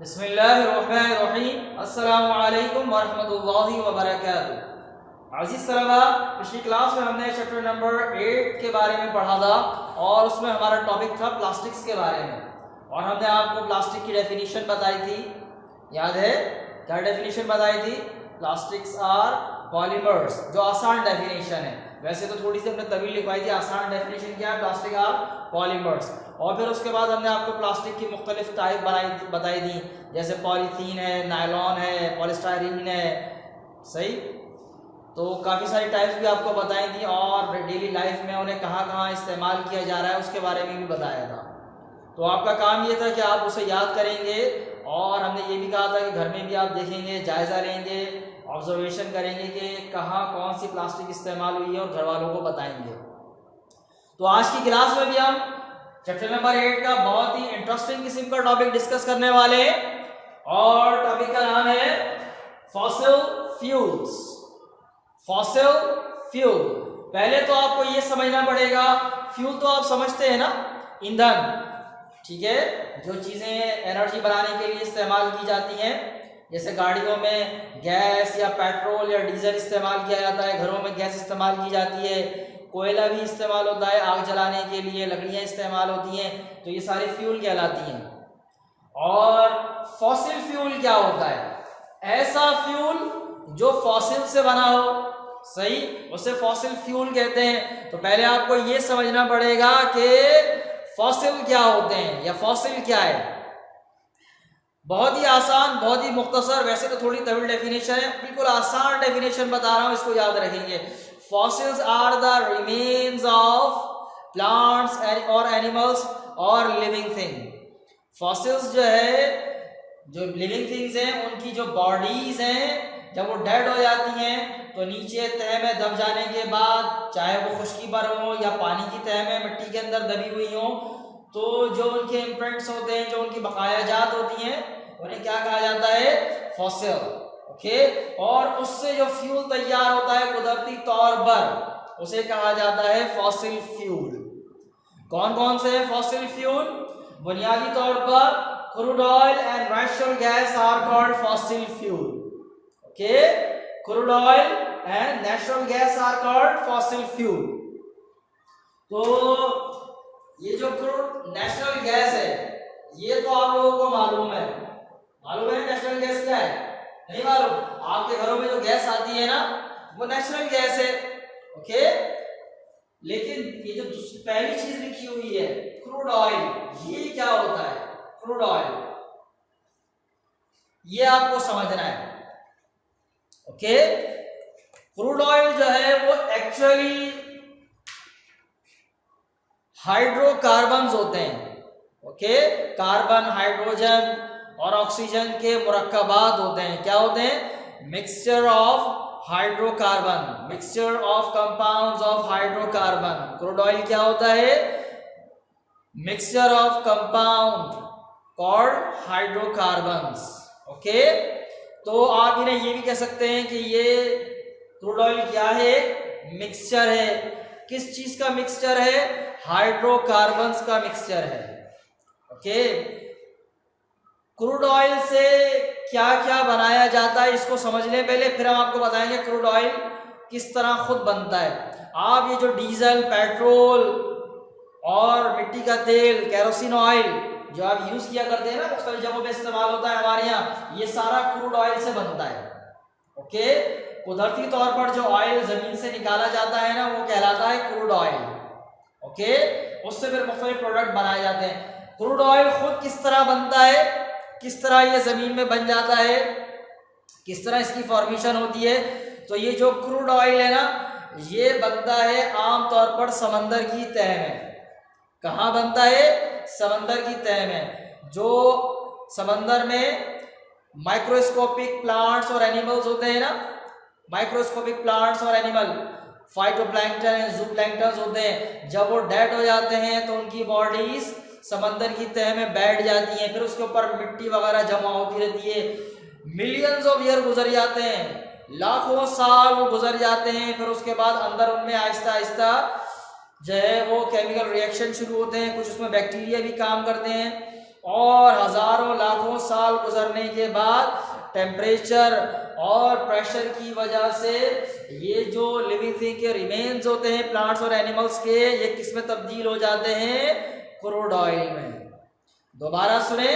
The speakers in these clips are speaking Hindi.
बिस्मिल्लाहिर्रहमानिर्रहीम। अस्सलामु अलैकुम वरहमतुल्लाहि वबरकातुहू। अज़ीज़ तलबा, पिछली क्लास में हमने चैप्टर नंबर 8 के बारे में पढ़ा था और उसमें हमारा टॉपिक था प्लास्टिक्स के बारे में और हमने आपको प्लास्टिक की डेफिनेशन बताई थी। याद है क्या डेफिनेशन बताई थी? प्लास्टिक्स आर पॉलीमर्स, जो आसान डेफिनेशन है। वैसे तो थोड़ी सी हमने तवील लिखवाई थी। आसान डेफिनेशन क्या है? Plastic are polymers. और फिर उसके बाद हमने आपको प्लास्टिक की मुख्तलिफ टाइप बताई थी, जैसे पॉलीथीन है, नायलॉन है, पॉलीस्टाइरीन है। सही, तो काफ़ी सारी टाइप्स भी आपको बताई थी और डेली लाइफ में उन्हें कहाँ कहाँ इस्तेमाल किया जा रहा है उसके बारे में भी बताया था। तो आपका काम ये था कि आप उसे याद करेंगे और हमने ये भी कहा था कि घर में भी आप देखेंगे, जायज़ा लेंगे, ऑब्जर्वेशन करेंगे कि कहाँ कौन सी प्लास्टिक इस्तेमाल हुई है और घर वालों को बताएंगे। तो आज की क्लास में भी हम चैप्टर नंबर 8 का बहुत ही इंटरेस्टिंग किस्म का टॉपिक डिस्कस करने वाले हैं और टॉपिक का नाम है फॉसिल फ्यूल्स। Fossil fuel. पहले तो आपको ये समझना पड़ेगा, फ्यूल तो आप समझते हैं ना, ईंधन, ठीक है, जो चीजें एनर्जी बनाने के लिए इस्तेमाल की जाती हैं, जैसे गाड़ियों में गैस या पेट्रोल या डीजल इस्तेमाल किया जाता है, घरों में गैस इस्तेमाल की जाती है, कोयला भी इस्तेमाल होता है आग जलाने के लिए, लकड़ियाँ इस्तेमाल होती हैं, तो ये सारे फ्यूल कहलाती हैं। और फॉसिल फ्यूल क्या होता है? ऐसा फ्यूल जो फॉसिल से बना हो, सही, उसे फॉसिल फ्यूल कहते हैं। तो पहले आपको ये समझना पड़ेगा कि फॉसिल क्या होते हैं या फॉसिल क्या है। बहुत ही आसान, बहुत ही मुख्तसर, वैसे तो थोड़ी तवील डेफिनेशन है, बिल्कुल आसान डेफिनेशन बता रहा हूं, इसको याद रखेंगे। Fossils are the remains of plants और एनिमल्स और लिविंग थिंग। फॉसिल्स जो है, जो लिविंग थिंग्स हैं, उनकी जो बॉडीज हैं, जब वो डेड हो जाती हैं तो नीचे तह में दब जाने के बाद, चाहे वो खुश्की पर हो या पानी की तह में मिट्टी के अंदर दबी हुई हो, तो जो उनके इम्प्रिंट्स होते हैं, जो उनकी बकाया जात होती हैं, उन्हें क्या कहा जाता है? फॉसिल। ओके। और उससे जो फ्यूल तैयार होता है कुदरती तौर पर, उसे कहा जाता है फॉसिल फ्यूल। कौन कौन से है फॉसिल फ्यूल? बुनियादी तौर पर crude oil and natural gas are called fossil fuel. Okay, crude oil and natural gas are called fossil fuel. तो ये जो क्रूड नेचुरल गैस है, ये तो आप लोगों को मालूम है। मालूम है नेचुरल गैस क्या है? नहीं मालूम? आपके घरों में जो गैस आती है ना, वो नेचुरल गैस है। ओके, लेकिन ये जो पहली चीज लिखी हुई है क्रूड ऑयल, ये क्या होता है? क्रूड ऑयल, ये आपको समझना है। ओके, क्रूड ऑयल जो है वो एक्चुअली हाइड्रोकार्बन्स होते हैं। ओके, कार्बन, हाइड्रोजन और ऑक्सीजन के मुरक्कबात होते हैं। क्या होते हैं? Mixture of hydrocarbon, mixture of compounds of hydrocarbon. Crude oil क्या होता है? Mixture of compound called hydrocarbons. Okay, तो आप इन्हें ये भी कह सकते हैं कि ये क्रूड ऑयल क्या है? मिक्सचर है। किस चीज का मिक्सचर है? हाइड्रोकार्बन्स का मिक्सचर है। ओके, क्रूड ऑयल से क्या क्या बनाया जाता है इसको समझने पहले, फिर हम आपको बताएंगे क्रूड ऑयल किस तरह खुद बनता है। आप ये जो डीजल, पेट्रोल और मिट्टी का तेल, केरोसिन ऑयल जो आप यूज किया करते हैं ना, मुख्तलिफ जगहों पे इस्तेमाल होता है हमारे यहाँ, ये सारा क्रूड ऑयल से बनता है। ओके, कुदरती तौर पर जो ऑयल जमीन से निकाला जाता है ना, वो कहलाता है क्रूड ऑयल। ओके, उससे फिर मुख्तलिफ प्रोडक्ट बनाए जाते हैं। क्रूड ऑयल खुद किस तरह बनता है, किस तरह ये जमीन में बन जाता है, किस तरह इसकी फॉर्मेशन होती है? तो ये जो क्रूड ऑयल है ना, ये बनता है आमतौर पर समंदर की तह में। कहाँ बनता है? समंदर की तह में। जो समंदर में माइक्रोस्कोपिक प्लांट्स और एनिमल्स होते हैं ना, माइक्रोस्कोपिक प्लांट्स और एनिमल, फाइटोप्लैंक्टन, जूप्लैंक्टन होते हैं, जब वो डेड हो जाते हैं तो उनकी बॉडीज समंदर की तह में बैठ जाती हैं, फिर उसके ऊपर मिट्टी वगैरह जमा होती रहती है। मिलियंस ऑफ ईयर गुजर जाते हैं, लाखों साल वो गुजर जाते हैं, फिर उसके बाद अंदर उनमें आहिस्ता आहिस्ता जो है वो केमिकल रिएक्शन शुरू होते हैं, कुछ उसमें बैक्टीरिया भी काम करते हैं, और हजारों लाखों साल गुजरने के बाद टेम्परेचर और प्रेशर की वजह से ये जो लिविंग थिंग के रिमेन्स होते हैं प्लांट्स और एनिमल्स के, ये किस में तब्दील हो जाते हैं? क्रूड ऑयल में। दोबारा सुने,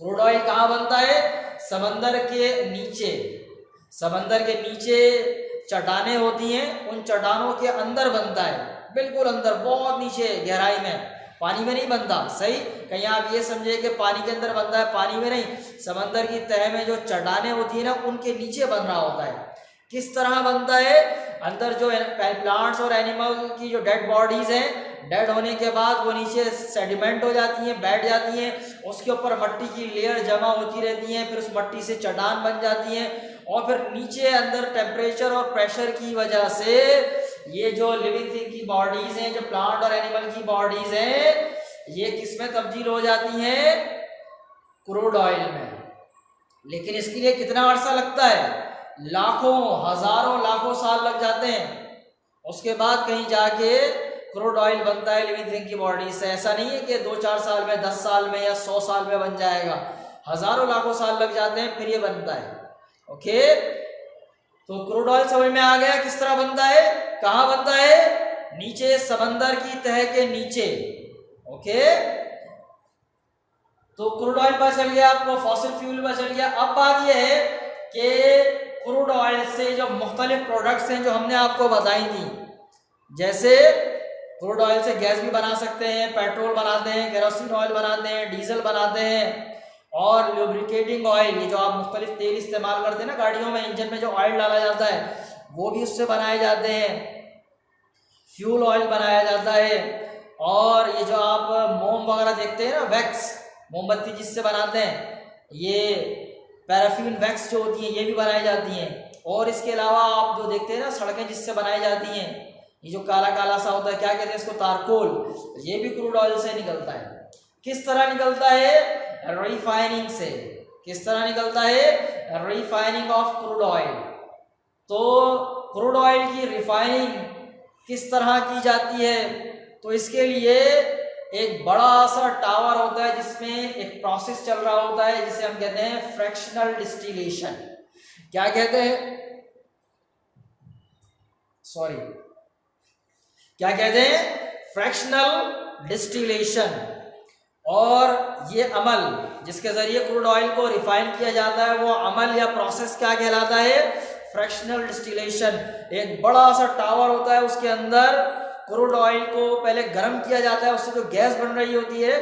क्रूड ऑयल कहाँ बनता है? समंदर के नीचे। समंदर के नीचे चट्टानें होती हैं, उन चट्टानों के अंदर बनता है, बिल्कुल अंदर, बहुत नीचे गहराई में, पानी में नहीं बनता। सही, कहीं आप ये समझे कि पानी के अंदर बनता है, पानी में नहीं। समंदर की तह में जो चट्टानें होती है ना, उनके नीचे बन रहा होता है। किस तरह बनता है? अंदर जो प्लांट्स और एनिमल की जो डेड बॉडीज हैं, डेड होने के बाद वो नीचे सेडिमेंट हो जाती हैं, बैठ जाती हैं, उसके ऊपर मट्टी की लेयर जमा होती रहती है, फिर उस मट्टी से चट्टान बन जाती हैं, और फिर नीचे अंदर टेम्परेचर और प्रेशर की वजह से ये जो लिविंग थिंग की बॉडीज हैं, जो प्लांट और एनिमल की बॉडीज हैं, ये किस में तब्दील हो जाती हैं? क्रूड ऑयल में। लेकिन इसके लिए कितना अर्सा लगता है? लाखों, हजारों, लाखों साल लग जाते हैं। उसके बाद कहीं जाके क्रूड ऑयल बनता है लिविंग थिंग की बॉडी से। ऐसा नहीं है कि 2-4 साल में, 10 साल में या 100 साल में बन जाएगा, हजारों लाखों साल लग जाते हैं, फिर ये बनता है। ओके, तो क्रूड ऑयल समझ में आ गया किस तरह बनता है, कहाँ बनता है? नीचे, समंदर की तह के नीचे। ओके, तो क्रूड ऑयल पता चल गया आपको, फॉसिल फ्यूल पता चल गया। अब बात यह है कि क्रूड ऑयल से जो मुख्तलिफ प्रोडक्ट्स हैं जो हमने आपको बताई थी, जैसे क्रूड ऑयल से गैस भी बना सकते हैं, पेट्रोल बनाते हैं, केरोसिन ऑयल बनाते हैं, डीजल बनाते हैं, और लुब्रिकेटिंग ऑयल, ये जो आप मुख्तलिफ तेल इस्तेमाल करते हैं ना गाड़ियों में, इंजन में जो ऑयल डाला जाता है, वो भी उससे बनाए जाते हैं। फ्यूल ऑयल बनाया जाता है, और ये जो आप मोम वगैरह देखते हैं ना, वैक्स, मोमबत्ती जिससे बनाते हैं, ये पैराफिन वैक्स जो होती है, ये भी बनाई जाती हैं। और इसके अलावा आप जो देखते हैं ना सड़कें जिससे बनाई जाती हैं, ये जो काला काला सा होता है, क्या कहते हैं इसको? तारकोल, ये भी क्रूड ऑयल से निकलता है। किस तरह निकलता है? रिफाइनिंग से। किस तरह निकलता है? Refining of crude oil. तो क्रूड ऑयल की रिफाइनिंग किस तरह की जाती है? तो इसके लिए एक बड़ा सा टावर होता है जिसमें एक प्रोसेस चल रहा होता है जिसे हम कहते हैं फ्रैक्शनल डिस्टिलेशन। क्या कहते हैं? सॉरी, क्या कहते हैं? Fractional distillation. और ये अमल जिसके जरिए क्रूड ऑयल को रिफाइन किया जाता है, वो अमल या प्रोसेस क्या कहलाता है? Fractional distillation. एक बड़ा सा टावर होता है, उसके अंदर क्रूड ऑयल को पहले गर्म किया जाता है, उससे जो गैस बन रही होती है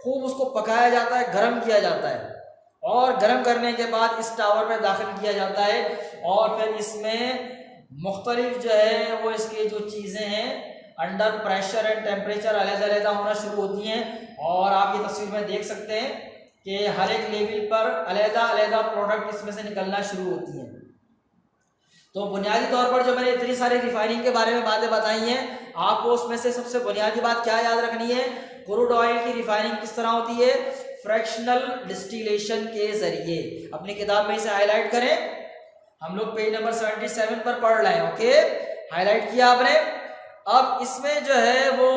खूब उसको पकाया जाता है, गर्म किया जाता है, और गर्म करने के बाद इस टावर में दाखिल किया जाता है, और फिर इसमें मुख्तलिफ जो है वो इसकी जो चीज़ें हैं अंडर प्रेशर एंड टेम्परेचर अलग-अलग होना शुरू होती हैं। और आप ये तस्वीर में देख सकते हैं कि हर एक लेवल पर अलग-अलग प्रोडक्ट इसमें से निकलना शुरू होती हैं। तो बुनियादी तौर पर जो मैंने इतनी सारी रिफाइनिंग के बारे में बातें बताई हैं, आपको उसमें से सबसे बुनियादी बात क्या याद रखनी है? क्रूड ऑयल की रिफाइनिंग किस तरह होती है? फ्रैक्शनल डिस्टिलेशन के जरिए। अपनी किताब में इसे हाईलाइट करें, हम लोग पेज नंबर 77 पर पढ़ रहे हैं। ओके, हाईलाइट किया आपने। अब इसमें जो है वो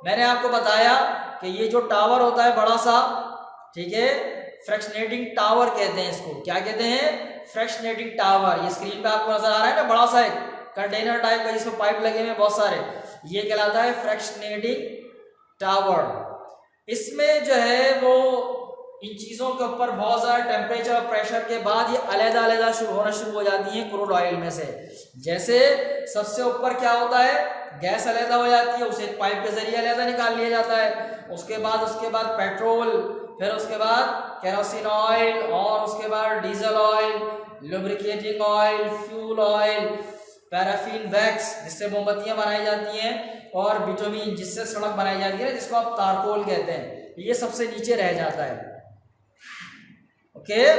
मैंने आपको बताया कि ये जो टावर होता है बड़ा सा, ठीक है, फ्रैक्शनेटिंग टावर कहते हैं इसको। क्या कहते हैं? Fractionating tower. ये स्क्रीन पे आपको नजर आ रहा है ना, बड़ा सा एक कंटेनर टाइप का जिसमें पाइप लगे हुए बहुत सारे, ये कहलाता है फ्रैक्शनेटिंग टावर। इसमें जो है वो इन चीज़ों के ऊपर बहुत ज़्यादा टेम्परेचर और प्रेशर के बाद ये अलग-अलग होना शुरू हो जाती हैं क्रूड ऑयल में से। जैसे सबसे ऊपर क्या होता है? गैस अलग हो जाती है, उसे पाइप के जरिए अलग निकाल लिया जाता है। उसके बाद पेट्रोल, फिर उसके बाद केरोसिन ऑयल, और उसके बाद diesel oil, lubricating oil, fuel oil, paraffin wax जिससे मोमबत्तियां बनाई जाती हैं, और बिटुमिन जिससे सड़क बनाई जाती है, जिसको आप तारकोल कहते हैं, ये सबसे नीचे रह जाता है। ओके,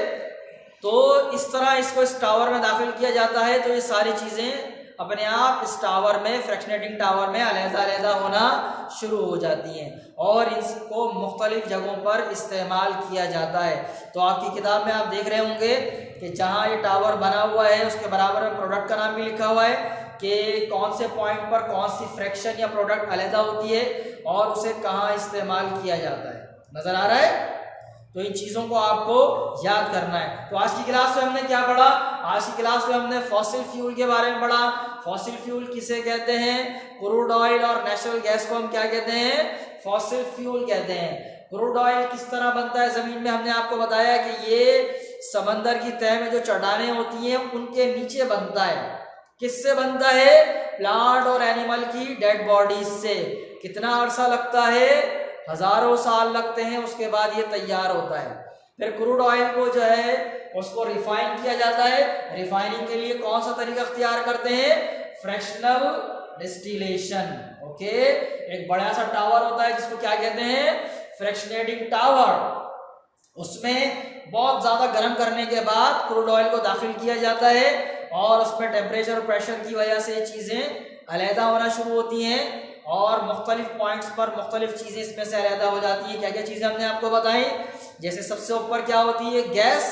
तो इस तरह इसको इस टावर में दाखिल किया जाता है। तो ये सारी चीज़ें अपने आप इस टावर में, फ्रैक्शनेटिंग टावर में अलग-अलग होना शुरू हो जाती हैं, और इसको मुख्तलिफ जगहों पर इस्तेमाल किया जाता है। तो आपकी किताब में आप देख रहे होंगे कि जहाँ ये टावर बना हुआ है उसके बराबर में प्रोडक्ट का नाम भी लिखा हुआ है कि कौन से पॉइंट पर कौन सी फ्रैक्शन या प्रोडक्ट अलग होती है और उसे कहाँ इस्तेमाल किया जाता है। नजर आ रहा है? तो इन चीज़ों को आपको याद करना है। तो आज की क्लास में हमने क्या पढ़ा? आज की क्लास में हमने फॉसिल फ्यूल के बारे में पढ़ा। फॉसिल फ्यूल किसे कहते हैं? क्रूड ऑयल और नेचुरल गैस को हम क्या कहते हैं? फॉसिल फ्यूल कहते हैं। क्रूड ऑयल किस तरह बनता है ज़मीन में? हमने आपको बताया कि ये समंदर की तह में जो चट्टानें होती हैं उनके नीचे बनता है। किससे बनता है? प्लांट और एनिमल की डेड बॉडीज से। कितना अरसा लगता है? हजारों साल लगते हैं, उसके बाद ये तैयार होता है। फिर क्रूड ऑयल को जो है उसको रिफाइन किया जाता है। रिफाइनिंग के लिए कौन सा तरीका अख्तियार करते हैं? Fractional distillation. ओके, एक बड़ा सा टावर होता है जिसको क्या कहते हैं? Fractionating tower. उसमें बहुत ज्यादा गर्म करने के बाद क्रूड ऑयल को दाखिल किया जाता है और उसमें टेम्परेचर और प्रेशर की वजह से चीजें अलहदा होना शुरू होती हैं और मुख्तलिफ पॉइंट्स पर मुख्तलिफ चीज़ें इसमें से अलहदा हो जाती हैं। क्या क्या चीज़ें हमने आपको बताई? जैसे सबसे ऊपर क्या होती है? गैस,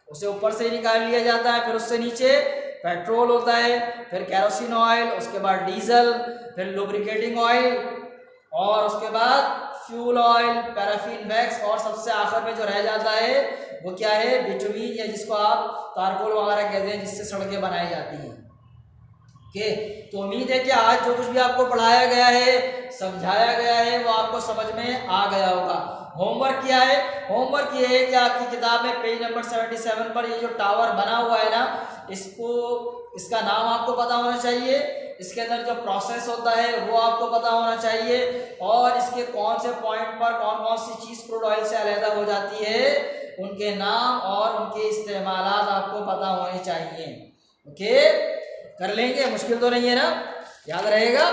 उसे ऊपर से निकाल लिया जाता है। फिर उससे नीचे पेट्रोल होता है, फिर केरोसिन ऑयल, उसके बाद डीजल, फिर लुब्रिकेटिंग ऑयल और उसके बाद फ्यूल ऑयल, पैराफिन वैक्स और सबसे आखिर में जो रह जाता है वो क्या है? बिटुमीन, या जिसको आप तारकोल वगैरह कहते हैं, जिससे सड़कें बनाई जाती हैं। ओके, तो उम्मीद है कि आज जो कुछ भी आपको पढ़ाया गया है, समझाया गया है, वो आपको समझ में आ गया होगा। होमवर्क क्या है? होमवर्क ये है कि आपकी किताब में पेज नंबर 77 पर ये जो टावर बना हुआ है ना, इसका नाम आपको पता होना चाहिए। इसके अंदर जो प्रोसेस होता है वो आपको पता होना चाहिए और इसके कौन से पॉइंट पर कौन कौन सी चीज़ क्रूड ऑयल से अलहदा हो जाती है, उनके नाम और उनके इस्तेमालात आपको पता होने चाहिए। ओके, कर लेंगे, मुश्किल तो नहीं है ना? याद रहेगा?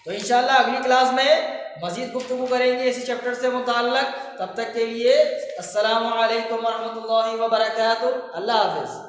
तो इंशाल्लाह अगली क्लास में मजीद गुफ्तगू करेंगे इसी चैप्टर से मुताल्लक। तब तक के लिए अस्सलामु अलैकुम वरहमतुल्लाहि वबरकातुहू। अल्लाह हाफिज़।